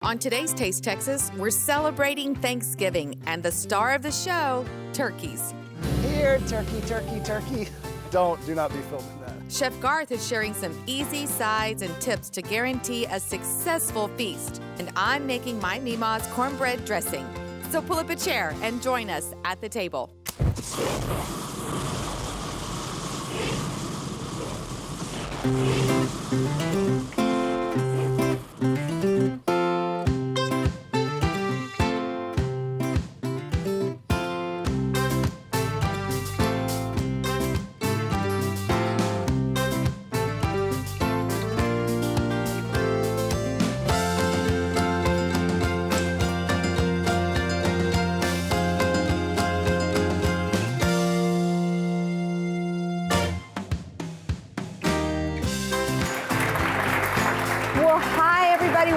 On today's Taste Texas, we're celebrating Thanksgiving and the star of the show, turkeys. Here, turkey, turkey, turkey. Do not be filming that. Chef Garth is sharing some easy sides and tips to guarantee a successful feast. And I'm making my Mima's cornbread dressing. So pull up a chair and join us at the table.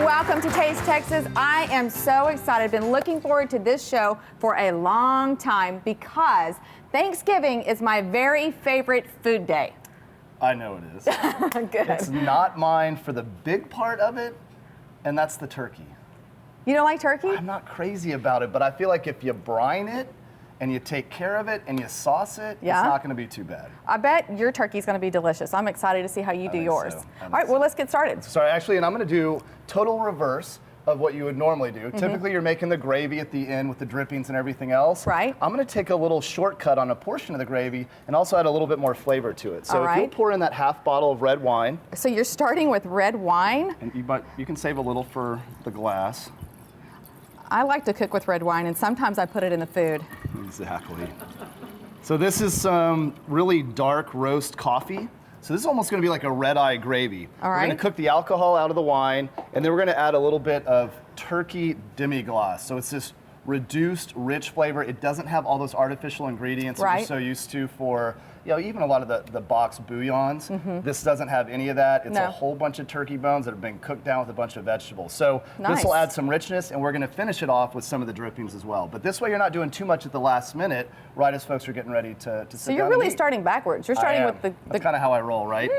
Welcome to Taste Texas. I am so excited. I've been looking forward to this show for a long time because Thanksgiving is my very favorite food day. I know it is. Good. It's not mine for the big part of it, and that's the turkey. You don't like turkey? I'm not crazy about it, but I feel like if you brine it and you take care of it and you sauce it, it's not going to be too bad. I bet your turkey's going to be delicious. I'm excited to see how you do yours. All right, well, let's get started. Sorry, actually, and I'm going to do total reverse of what you would normally do. Typically, you're making the gravy at the end with the drippings and everything else. Right. I'm going to take a little shortcut on a portion of the gravy and also add a little bit more flavor to it. So if you'll pour in that half bottle of red wine. So you're starting with red wine? And you can save a little for the glass. I like to cook with red wine, and sometimes I put it in the food. Exactly. So this is some really dark roast coffee. So this is almost going to be like a red-eye gravy. All right. We're going to cook the alcohol out of the wine, and then we're going to add a little bit of turkey demi-glace. So it's this reduced, rich flavor. It doesn't have all those artificial ingredients that you're so used to for, even a lot of the box bouillons. This doesn't have any of that. It's a whole bunch of turkey bones that have been cooked down with a bunch of vegetables. So this will add some richness, and we're going to finish it off with some of the drippings as well. But this way you're not doing too much at the last minute, right as folks are getting ready to sit down. So you're really starting backwards. You're starting with the... That's kind of how I roll, right?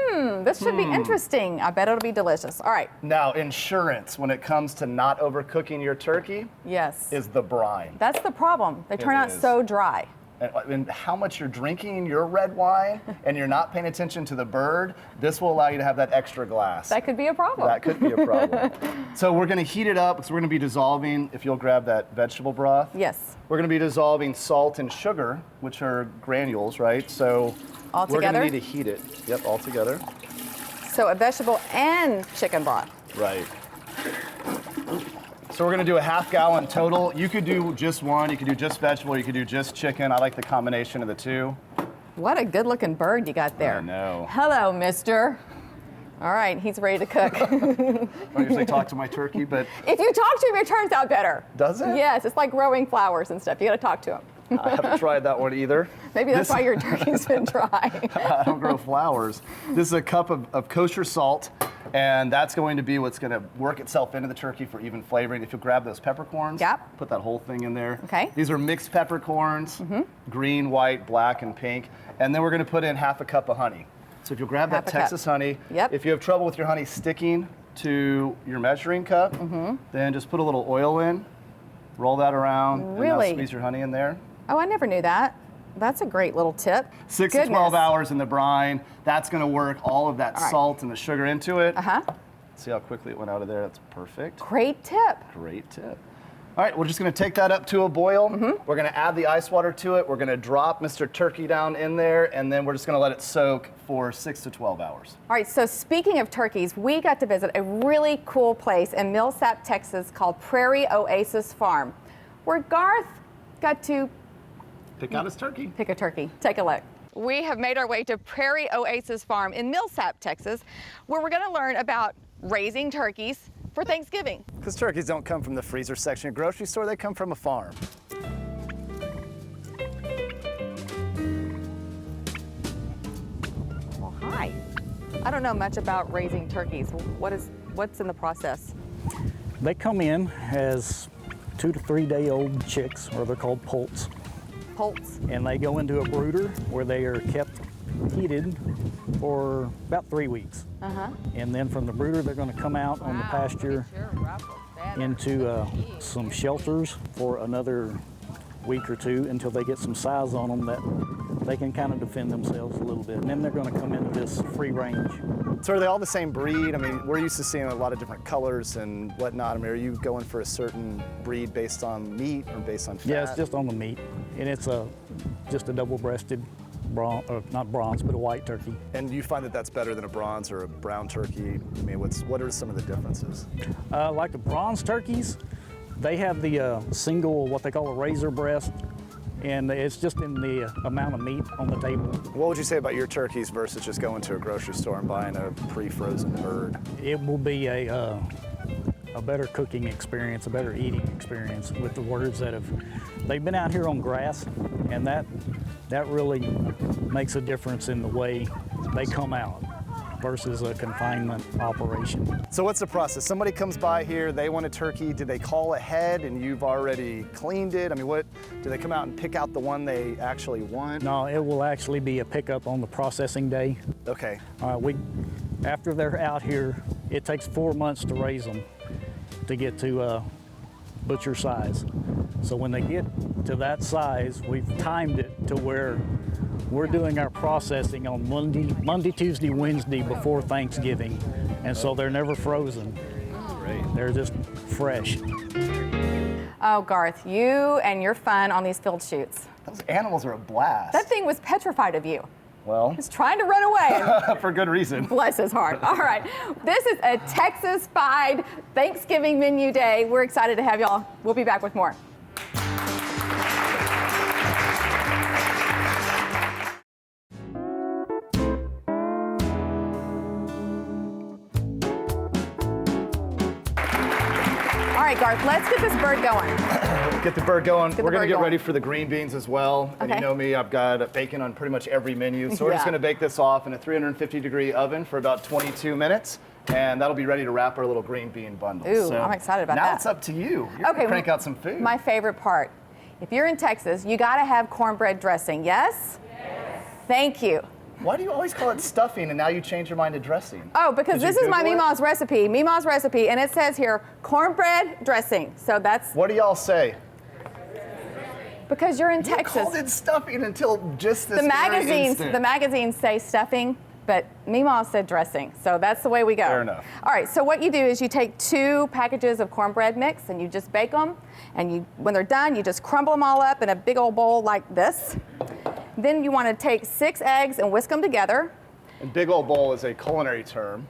This should be interesting. I bet it'll be delicious. All right. Now, insurance, when it comes to not overcooking your turkey, is the brine. That's the problem. They turn out so dry. And how much you're drinking your red wine and you're not paying attention to the bird, this will allow you to have that extra glass. That could be a problem. That could be a problem. So we're going to heat it up. So we're going to be dissolving, if you'll grab that vegetable broth. Yes. We're going to be dissolving salt and sugar, which are granules, right? So all together? We're going to need to heat it. Yep, all together. So a vegetable and chicken broth. Right. So we're gonna do a half gallon total. You could do just one, you could do just vegetable, you could do just chicken. I like the combination of the two. What a good looking bird you got there. I know. Hello, mister. All right, he's ready to cook. I don't usually talk to my turkey, but... If you talk to him, it turns out better. Does it? Yes, it's like growing flowers and stuff. You gotta talk to him. I haven't tried that one either. Maybe that's why your turkey's been dry. I don't grow flowers. This is a cup of kosher salt, and that's going to be what's going to work itself into the turkey for even flavoring. If you'll grab those peppercorns, put that whole thing in there. Okay. These are mixed peppercorns, green, white, black, and pink. And then we're going to put in half a cup of honey. So if you'll grab that Texas honey, if you have trouble with your honey sticking to your measuring cup, then just put a little oil in, roll that around, and now squeeze your honey in there. Oh, I never knew that. That's a great little tip. 6 to 12 hours in the brine. That's going to work all of that salt and the sugar into it. See how quickly it went out of there? That's perfect. Great tip. Great tip. All right, we're just going to take that up to a boil. We're going to add the ice water to it. We're going to drop Mr. Turkey down in there, and then we're just going to let it soak for 6 to 12 hours. All right, so speaking of turkeys, we got to visit a really cool place in Millsap, Texas called Prairie Oasis Farm, where Garth got to pick out his turkey. Pick a turkey. Take a look. We have made our way to Prairie Oasis Farm in Millsap, Texas, where we're going to learn about raising turkeys for Thanksgiving. Because turkeys don't come from the freezer section of the grocery store, they come from a farm. Well, hi. I don't know much about raising turkeys. What's in the process? They come in as 2 to 3 day old chicks, or they're called poults. Poults. And they go into a brooder where they are kept heated for about 3 weeks. And then from the brooder, they're going to come out on the pasture into some shelters for another week or two until they get some size on them that they can kind of defend themselves a little bit. And then they're going to come into this free range. So are they all the same breed? I mean, we're used to seeing a lot of different colors and whatnot. I mean, are you going for a certain breed based on meat or based on fat? Yeah, it's just on the meat. And it's just a double-breasted bronze, or not bronze, but a white turkey. And you find that that's better than a bronze or a brown turkey? I mean, what are some of the differences? Like the bronze turkeys, they have the single, what they call a razor breast, and it's just in the amount of meat on the table. What would you say about your turkeys versus just going to a grocery store and buying a pre-frozen bird? It will be a better cooking experience, a better eating experience with the words that they've been out here on grass, and that really makes a difference in the way they come out versus a confinement operation. So what's the process? Somebody comes by here, they want a turkey, do they call ahead and you've already cleaned it? I mean, do they come out and pick out the one they actually want? No, it will actually be a pickup on the processing day. Okay. After they're out here, it takes 4 months to raise them to get to butcher size. So when they get to that size, we've timed it to where we're doing our processing on Monday, Tuesday, Wednesday before Thanksgiving. And so they're never frozen. Great. They're just fresh. Oh, Garth, you and your fun on these field shoots. Those animals are a blast. That thing was petrified of you. Well, He's trying to run away. for good reason. Bless his heart. All right. This is a Texas-fied Thanksgiving menu day. We're excited to have y'all. We'll be back with more. All right, Garth, let's get this bird going. Get the bird going. We're going to get ready for the green beans as well. And Okay. you know me, I've got bacon on pretty much every menu. So we're just Yeah. going to bake this off in a 350-degree oven for about 22 minutes. And that'll be ready to wrap our little green bean bundle. Ooh, so I'm excited about now that. it's up to you. You're Okay, gonna crank out some food. My favorite part. If you're in Texas, you got to have cornbread dressing, yes? Yes. Thank you. Why do you always call it stuffing and now you change your mind to dressing? Oh, because Did you this is my Google it? Mima's recipe, and it says here cornbread dressing. So that's What do y'all say? because you're in You Texas. called it stuffing until just this The very instant. magazines say stuffing, but Mima said dressing. So that's the way we go. Fair enough. All right, so what you do is you take 2 packages of cornbread mix and you just bake them. And when they're done, you just crumble them all up in a big old bowl like this. Then you want to take 6 eggs and whisk them together. And big old bowl is a culinary term.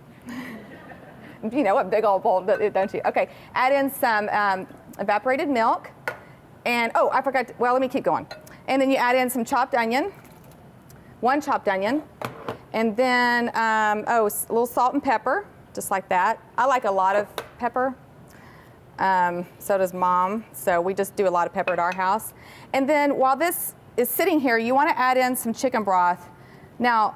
You know what big old bowl, don't you? Okay, add in some evaporated milk. And, oh, I forgot, well, let me keep going. And then you add in some chopped onion, 1 chopped onion. And then, a little salt and pepper, just like that. I like a lot of pepper. So does Mom. So we just do a lot of pepper at our house. And then while this is sitting here, you want to add in some chicken broth. Now,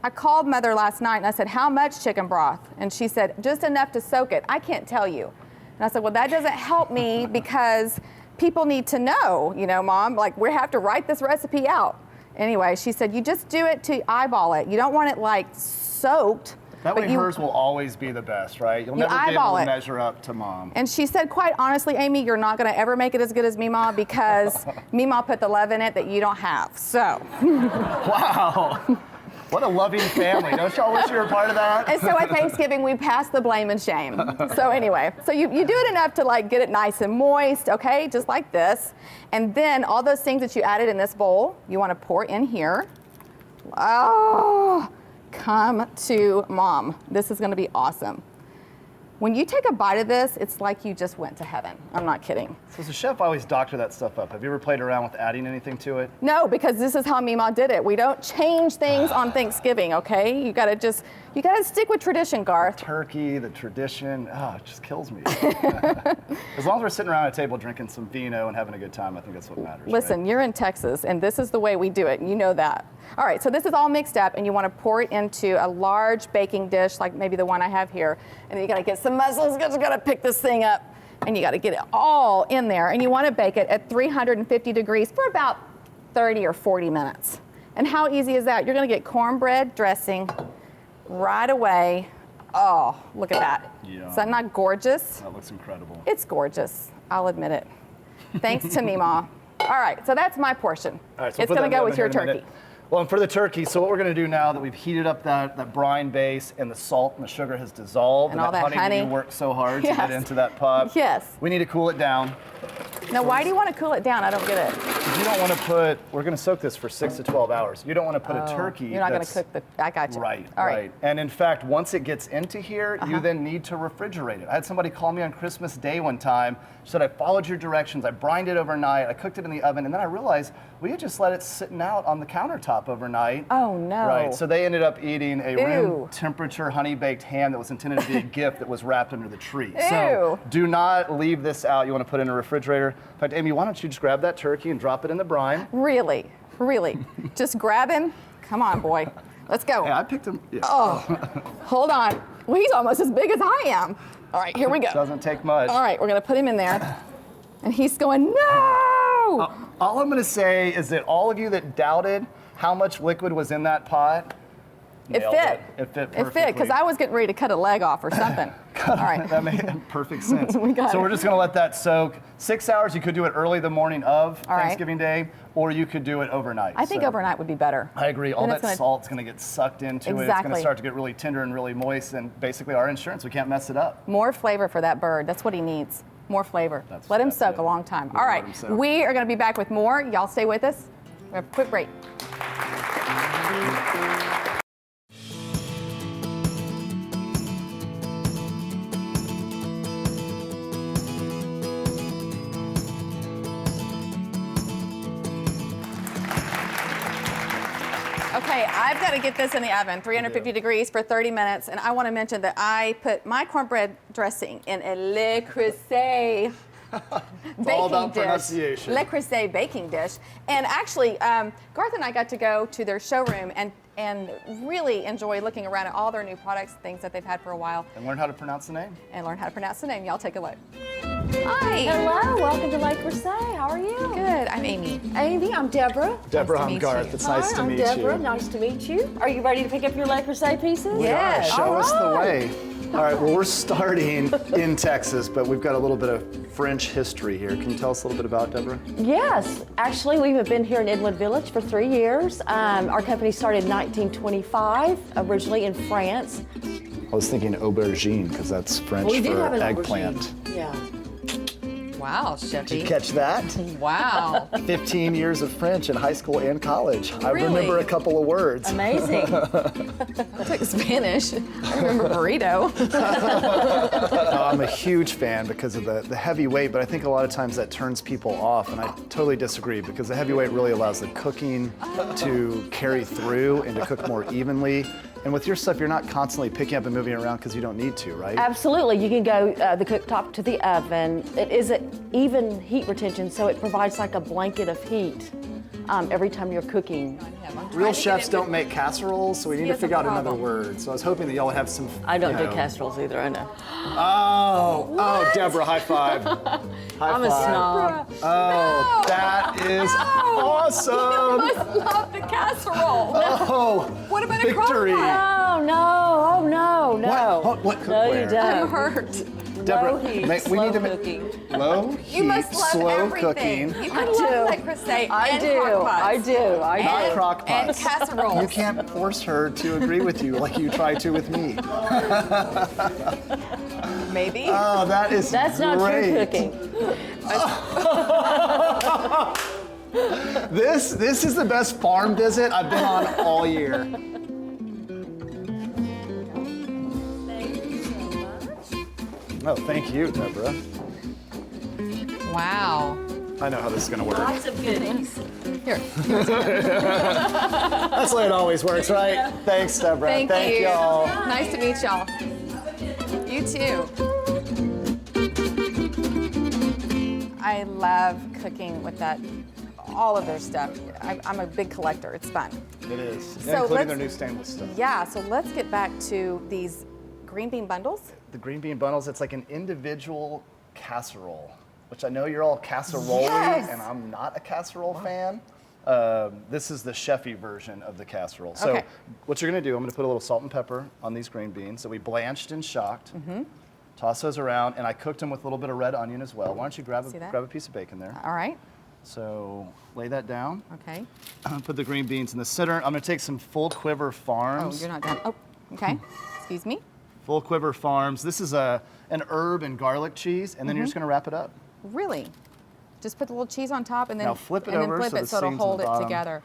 I called Mother last night and I said, how much chicken broth? And she said, just enough to soak it. I can't tell you. And I said, well, that doesn't help me because people need to know, Mom, like we have to write this recipe out. Anyway, she said, you just do it to eyeball it. You don't want it like soaked. That way hers will always be the best, right? You'll never be able to measure up to Mom. And she said, quite honestly, Amy, you're not going to ever make it as good as Mima because Mima put the love in it that you don't have. So. Wow. What a loving family. Don't y'all wish you were a part of that? And so at Thanksgiving, we pass the blame and shame. So anyway, so you do it enough to like get it nice and moist, okay? Just like this. And then all those things that you added in this bowl, you want to pour in here. Oh. Come to Mom. This is going to be awesome. When you take a bite of this, it's like you just went to heaven. I'm not kidding. So does the chef always doctor that stuff up? Have you ever played around with adding anything to it? No, because this is how Mima did it. We don't change things on Thanksgiving, okay? You gotta stick with tradition, Garth. Turkey, the tradition, it just kills me. As long as we're sitting around a table drinking some vino and having a good time, I think that's what matters. Listen, right? You're in Texas, and this is the way we do it. You know that. All right, so this is all mixed up, and you want to pour it into a large baking dish, like maybe the one I have here. And then you got to get some mussels. You got to pick this thing up, and you got to get it all in there. And you want to bake it at 350 degrees for about 30 or 40 minutes. And how easy is that? You're going to get cornbread dressing right away. Oh, look at that. Yeah. Is that not gorgeous? That looks incredible. It's gorgeous. I'll admit it. Thanks to Meemaw. All right, so that's my portion. All right, so it's we'll put going to that in go the with your oven here in a turkey. minute. Well, and for the turkey, so what we're going to do now that we've heated up that brine base and the salt and the sugar has dissolved And all that honey. you worked so hard to Yes. get into that pot. Yes. We need to cool it down. Now, why do you want to cool it down? I don't get it. You don't want to put, we're going to soak this for 6 to 12 hours. You don't want to put a turkey. You're not going to cook the, I got you. Right, All right. And in fact, once it gets into here, you then need to refrigerate it. I had somebody call me on Christmas Day one time. She said, I followed your directions. I brined it overnight. I cooked it in the oven. And then I realized we had just let it sitting out on the countertop overnight. Oh, no. Right. So they ended up eating a Ew. room temperature honey baked ham that was intended to be a gift that was wrapped under the tree. Ew. So do not leave this out. You want to put it in a refrigerator. In fact, Amy, why don't you just grab that turkey and drop it in the brine? Really, really. Just grab him. Come on, boy. Let's go. Hey, I picked him. Yeah. Oh, hold on. Well, he's almost as big as I am. All right, here we go. Doesn't take much. All right, we're going to put him in there. And he's going, no! All I'm going to say is that all of you that doubted how much liquid was in that pot, It nailed fit. It fit perfectly. It fit, because I was getting ready to cut a leg off or something. All right. That made perfect sense. We got so it. we're just going to let that soak. 6 hours, you could do it early the morning of All right. Thanksgiving Day, or you could do it overnight. I think So overnight would be better. I agree. All Then that it's gonna- salt's going to get sucked into it. It's going Exactly. to start to get really tender and really moist, and basically our insurance, we can't mess it up. More flavor for that bird. That's what he needs. More flavor. That's- Let him that's soak it. a long time. We'll All let right. him soak. We are going to be back with more. Y'all stay with us. We have a quick break. Okay, I've got to get this in the oven, 350 degrees for 30 minutes, and I want to mention that I put my cornbread dressing in a Le Creuset baking all about dish. pronunciation. Le Creuset baking dish. And actually, Garth and I got to go to their showroom and really enjoy looking around at all their new products, things that they've had for a while, And learn how to pronounce the name. and learn how to pronounce the name. Y'all take a look. Hi. Hello, welcome to Lake Creuset. How are you? Good. I'm Amy. Amy, I'm Deborah. Deborah, to I'm meet Garth. you. It's nice Hi, to I'm meet Deborah. you. Nice to meet you. Are you ready to pick up your Lake Creuset pieces? We Yes. are. Show All us the right. way. All right, well, we're starting in Texas, but we've got a little bit of French history here. Can you tell us a little bit about Deborah? Yes, actually, we have been here in Inwood Village for 3 years. Our company started in 1925, originally in France. I was thinking aubergine because that's French We did for have an eggplant. aubergine. Yeah. Wow, Did you Chefy. catch that? Wow. 15 years of French in high school and college. I Really? remember a couple of words. Amazing. I took Spanish. I remember burrito. I'm a huge fan because of the heavy weight, but I think a lot of times that turns people off, and I totally disagree because the heavy weight really allows the cooking to carry through and to cook more evenly. And with your stuff, you're not constantly picking up and moving around because you don't need to, right? Absolutely. You can go the cooktop to the oven. It is an even heat retention, so it provides like a blanket of heat every time you're cooking. Real chefs don't make casseroles, so we need He to has a figure out another problem. word. So I was hoping that y'all would have some. I don't you do know- casseroles either, I know. Oh, Deborah, high five. High I'm a five. snob. Oh, that is awesome. Must love the casserole. Oh, What about a victory. crock-pot? Oh, no. Oh, no, no. What No, cookware? you don't. I'm hurt. Deborah, Low heat, we slow need to cooking. low heat, You must love slow everything. cooking. You I can do. love Le Creuset I and do. crock-pots. I do. I Not do. crock And pots. casseroles. You can't force her to agree with you like you try to with me. Maybe. Oh, that is That's not true great. cooking. This is the best farm visit I've been on all year. Oh, thank you, Deborah. Wow. I know how this is gonna work. Lots of goodies. Here. That's the way it always works, right? Thanks, Deborah. Thank you. y'all. Nice to meet y'all. You too. I love cooking with that, all of their stuff. I'm a big collector. It's fun. It is, So including let's- their new stainless stuff. Yeah, so let's get back to these green bean bundles. The green bean bundles, it's like an individual casserole, which I know you're all casserole-y, Yes. and I'm not a casserole fan. This is the chefy version of the casserole. So Okay. what you're gonna do, I'm gonna put a little salt and pepper on these green beans that we blanched and shocked. Toss those around, and I cooked them with a little bit of red onion as well. Why don't you grab See that? grab a piece of bacon there? All right. So lay that down. Okay. Put the green beans in the center. I'm gonna take some full quiver Oh, farms. you're not done. Oh, okay. Excuse me. Full quiver farms. This is an herb and garlic cheese, and then you're just gonna wrap it up. Really? Just put the little cheese on top and then Now flip it and over then flip so it the so it'll seams on hold the it bottom. together.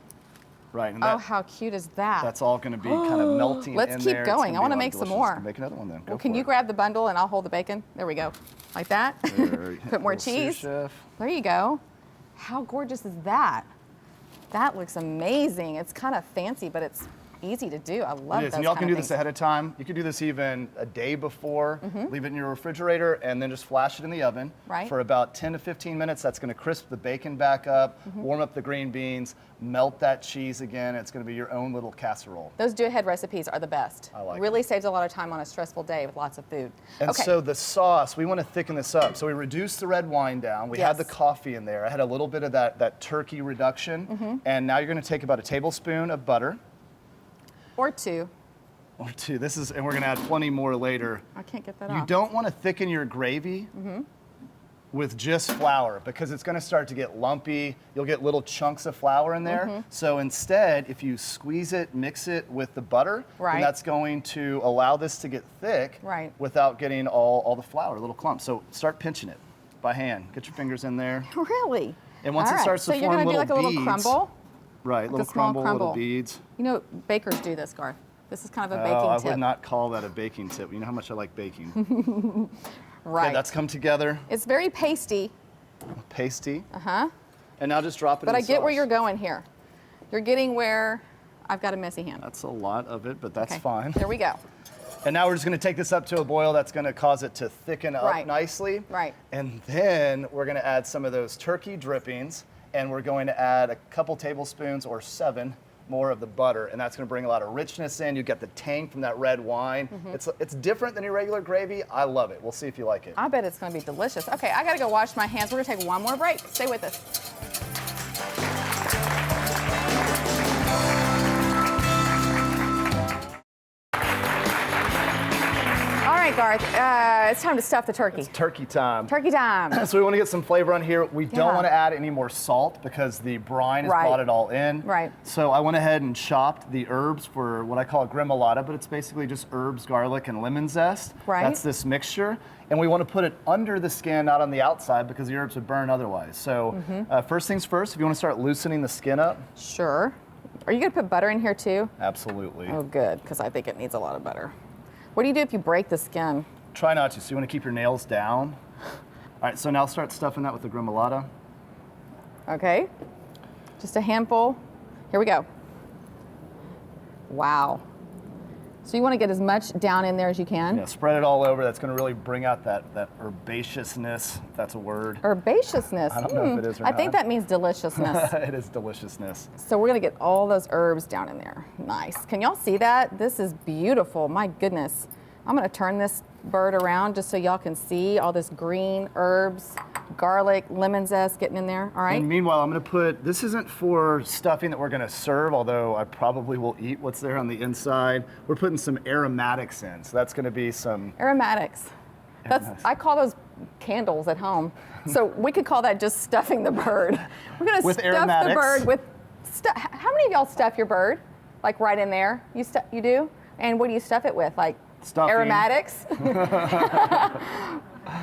Right, and Oh, how cute is that? that's all gonna be kind of melting Let's in keep there. It's going. gonna I be wanna a lot make of some delicious- more. Make another one then. Go Well, can for you it. grab the bundle and I'll hold the bacon? There we go. Like that. There, Put more little sous cheese. chef. There you go. How gorgeous is that? That looks amazing. It's kind of fancy, but it's easy to do. I love It is, those and y'all kind can of do things. this ahead of time. You could do this even a day before, leave it in your refrigerator, and then just flash it in the oven Right. for about 10 to 15 minutes. That's gonna crisp the bacon back up, warm up the green beans, melt that cheese again. It's gonna be your own little casserole. Those do-ahead recipes are the best. I like Really them. saves a lot of time on a stressful day with lots of food. And okay. so the sauce, we wanna thicken this up. So we reduced the red wine down. We had the Yes. coffee in there. I had a little bit of that turkey reduction. And now you're gonna take about a tablespoon of butter, Or two. or two. This is, and we're gonna add plenty more later. I can't get that You off. don't want to thicken your gravy with just flour because it's going to start to get lumpy. You'll get little chunks of flour in there. So instead, if you squeeze it, mix it with the butter, Right. then that's going to allow this to get thick Right. without getting all the flour, little clumps. So start pinching it by hand. Get your fingers in there. Really? And once All it right. starts to so you're form gonna do little like a little beads, crumble? Right, little small crumble, crumble. little beads. You know, bakers do this, Garth. This is kind of a baking Oh, I tip. would not call that a baking tip. You know how much I like baking. Right. Okay, that's come together, It's very pasty. pasty. Uh-huh. And now just drop it But in I the get where sauce. you're going here. You're getting where I've got a messy hand. That's a lot of it, but that's Okay, fine. There we go. And now we're just gonna take this up to a boil. That's gonna cause it to thicken up Right. nicely. Right. And then we're gonna add some of those turkey drippings, and we're going to add a couple tablespoons or 7 more of the butter, and that's gonna bring a lot of richness in. You get the tang from that red wine. It's different than your regular gravy. I love it. We'll see if you like it. I bet it's gonna be delicious. Okay, I gotta go wash my hands. We're gonna take one more break. Stay with us. All right, Garth, it's time to stuff the turkey. Turkey time. Turkey time. So we want to get some flavor on here. We Yeah. don't want to add any more salt because the brine has Right. brought it all in. Right. So I went ahead and chopped the herbs for what I call a gremolata, but it's basically just herbs, garlic, and lemon zest. Right. That's this mixture. And we want to put it under the skin, not on the outside, because the herbs would burn otherwise. So first things first, if you want to start loosening the skin up, Sure. Are you gonna put butter in here too? absolutely. Oh, good, because I think it needs a lot of butter. What do you do if you break the skin? Try not to. So you want to keep your nails down. All right, so now start stuffing that with the gremolata. Okay. Just a handful. Here we go. Wow. So you want to get as much down in there as you can? Yeah, spread it all over. That's going to really bring out that herbaceousness, if that's a word. Herbaceousness. I don't know if it is or I think not. that means deliciousness. It is deliciousness. So we're gonna get all those herbs down in there. Nice. Can y'all see that? This is beautiful. My goodness. I'm gonna turn this bird around just so y'all can see all this green herbs, garlic, lemon zest getting in there. All right. And meanwhile, I'm going to put, this isn't for stuffing that we're going to serve, although I probably will eat what's there on the inside. We're putting some aromatics in. So that's going to be some, Aromatics. I call those candles at home. So we could call that just stuffing the bird. We're gonna With stuff aromatics. the bird with how many of y'all stuff your bird? Like right in there? You do? And what do you stuff it with? Like Stuffing. aromatics?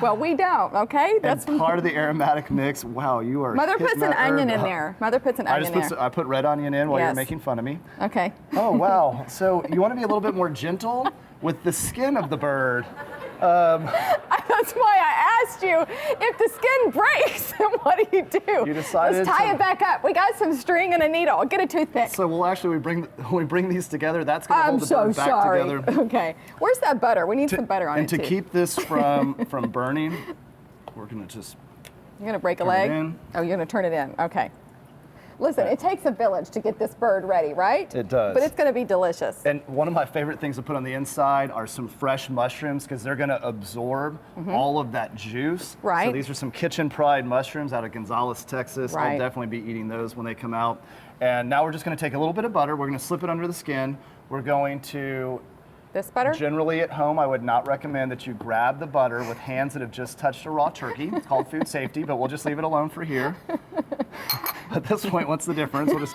Well, we don't, okay? and part of the aromatic mix. Wow, you are Mother hitting puts an that onion herb in up. there. Mother puts an I onion just there. I put red onion in while you're Yes. making fun of me. Okay. Oh, wow. So you want to be a little bit more gentle with the skin of the bird. That's why I asked you, if the skin breaks, then what do you do? You decided Let's tie to- it back up. We got some string and a needle. Get a toothpick. So we'll actually, when we bring these together, that's going to I'm hold the so bird back sorry. together. Okay. Where's that butter? We need some butter on And it to too. keep this from burning, we're going to just You're gonna break a turn it leg? in. Oh, you're gonna turn it in. Okay. Listen, it takes a village to get this bird ready, right? It does. But it's going to be delicious. And one of my favorite things to put on the inside are some fresh mushrooms because they're going to absorb all of that juice. Right. So these are some Kitchen Pride mushrooms out of Gonzales, Texas. Right. I'll definitely be eating those when they come out. And now we're just going to take a little bit of butter. We're going to slip it under the skin. We're going to... This butter? Generally at home, I would not recommend that you grab the butter with hands that have just touched a raw turkey. It's called food safety, but we'll just leave it alone for here. At this point, what's the difference? We'll just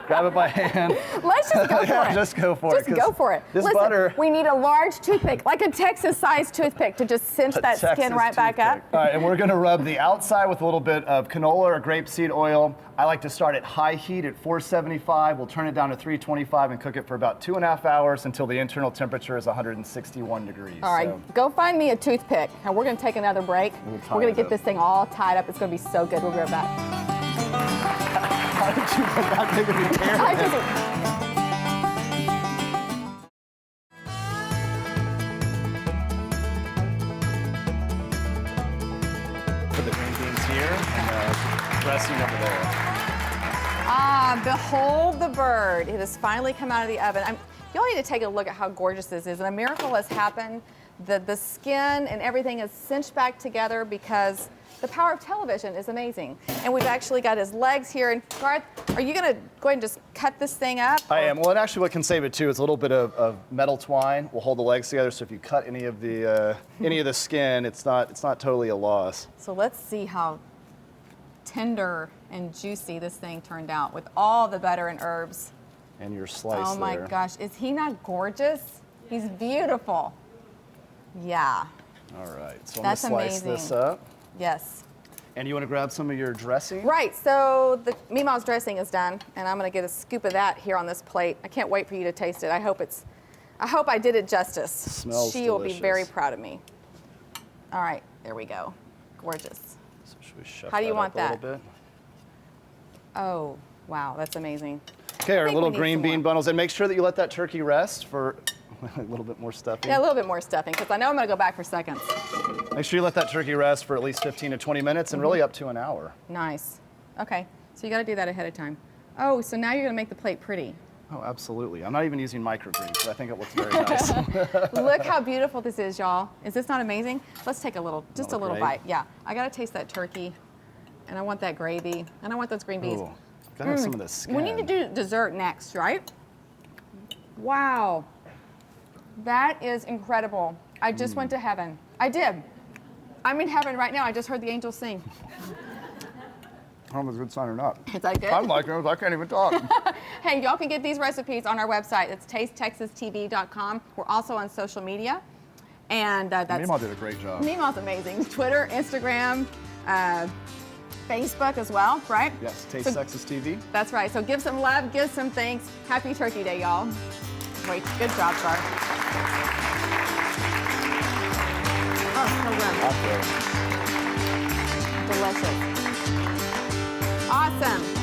grab it by hand. Let's just go for Yeah, it. just go for it. Just go for it. This Listen, butter. we need a large toothpick, like a Texas-sized toothpick, to just cinch that skin Texas right back up. toothpick. All right, and we're going to rub the outside with a little bit of canola or grapeseed oil. I like to start at high heat at 475. We'll turn it down to 325 and cook it for about 2.5 hours until the internal temperature is 161 degrees. All right, go find me a toothpick. And we're going to take another break. We're going to get this thing all tied up. It's going to be so good. We'll be right back. How did you not take any care I of it? just- Put the green beans here and the dressing over there. Ah, behold the bird. It has finally come out of the oven. Y'all need to take a look at how gorgeous this is. And a miracle has happened. The skin and everything is cinched back together because the power of television is amazing. And we've actually got his legs here. And Garth, are you going to go ahead and just cut this thing up? I am. Well, and actually what can save it too is a little bit of metal twine. We'll hold the legs together, so if you cut any of the skin, it's not totally a loss. So let's see how tender and juicy this thing turned out with all the butter and herbs. And your slice Oh my there. gosh, is he not gorgeous? He's beautiful. Yeah, All right, so That's I'm gonna slice amazing. this up. yes. And you want to grab some of your dressing? Right, so the Meemaw's dressing is done, and I'm gonna get a scoop of that here on this plate. I can't wait for you to taste it. I hope I did it justice. Smells She will be delicious. very proud of me. All right, there we go. Gorgeous. So should we shuffle How do you want up a that? little bit? Oh, wow, that's amazing. Okay, our think little we need green some bean more. bundles, and make sure that you let that turkey rest for a little bit more stuffing. Yeah, a little bit more stuffing, because I know I'm gonna go back for seconds. Make sure you let that turkey rest for at least 15 to 20 minutes, and really up to an hour. Nice. Okay, so you gotta do that ahead of time. Oh, so now you're gonna make the plate pretty. Oh, absolutely. I'm not even using microgreens, but I think it looks very nice. Look how beautiful this is, y'all. Is this not amazing? Let's take just a Little little gravy? bite. Yeah, I gotta taste that turkey, and I want that gravy, and I want those green beans. Ooh, gotta have some of this skin. We need to do dessert next, right? Wow, that is incredible. I just went to heaven. I did. I'm in heaven right now. I just heard the angels sing. I don't know if it's a good sign or not. Is that good? I'm like, I can't even talk. Hey, y'all can get these recipes on our website. It's tastetexastv.com. We're also on social media. And that's Meemaw did a great job. Meemaw's amazing. Twitter, Instagram, Facebook as well, right? Yes, Taste Texas TV. That's right. So give some love, give some thanks. Happy Turkey Day, y'all. Wait, good job, Garth. Oh, so good. Delicious. Awesome.